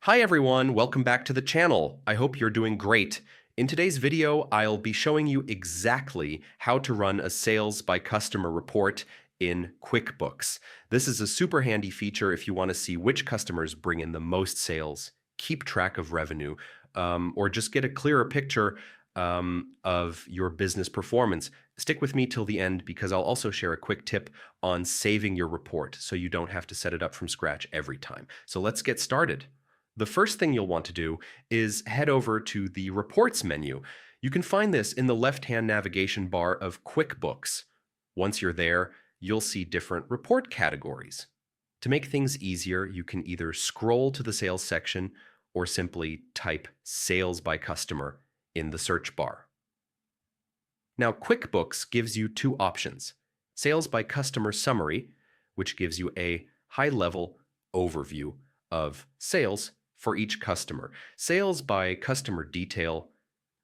Hi everyone, welcome back to the channel. I hope you're doing great. In today's video, I'll be showing you exactly how to run a sales by customer report in QuickBooks. This is a super handy feature if you want to see which customers bring in the most sales, keep track of revenue, or just get a clearer picture of your business performance. Stick with me till the end because I'll also share a quick tip on saving your report so you don't have to set it up from scratch every time. So let's get started. The first thing you'll want to do is head over to the Reports menu. You can find this in the left-hand navigation bar of QuickBooks. Once you're there, you'll see different report categories. To make things easier, you can either scroll to the sales section or simply type Sales by Customer in the search bar. Now, QuickBooks gives you two options: Sales by Customer Summary, which gives you a high-level overview of sales for each customer. Sales by Customer Detail,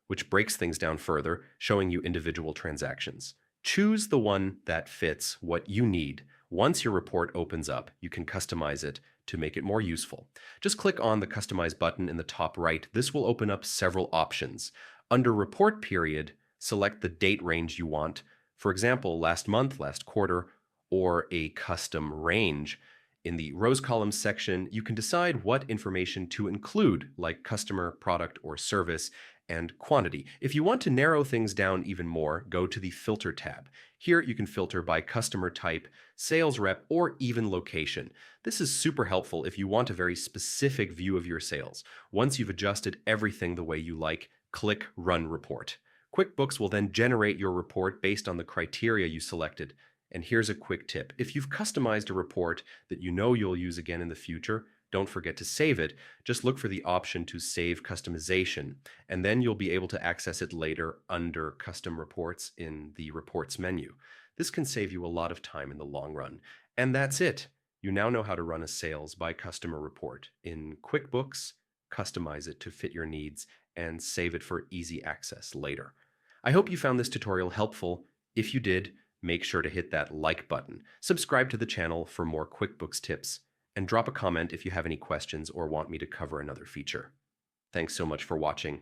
which breaks things down further, showing you individual transactions. Choose the one that fits what you need. Once your report opens up, you can customize it to make it more useful. Just click on the Customize button in the top right. This will open up several options. Under Report Period, select the date range you want. For example, last month, last quarter, or a custom range. In the Rows Columns section, you can decide what information to include, like customer, product, or service, and quantity. If you want to narrow things down even more, go to the Filter tab. Here you can filter by customer type, sales rep, or even location. This is super helpful if you want a very specific view of your sales. Once you've adjusted everything the way you like, click Run Report. QuickBooks will then generate your report based on the criteria you selected. And here's a quick tip. If you've customized a report that you know you'll use again in the future, don't forget to save it. Just look for the option to save customization, and then you'll be able to access it later under Custom Reports in the Reports menu. This can save you a lot of time in the long run. And that's it. You now know how to run a sales by customer report in QuickBooks, customize it to fit your needs, and save it for easy access later. I hope you found this tutorial helpful. If you did, make sure to hit that like button, subscribe to the channel for more QuickBooks tips, and drop a comment if you have any questions or want me to cover another feature. Thanks so much for watching,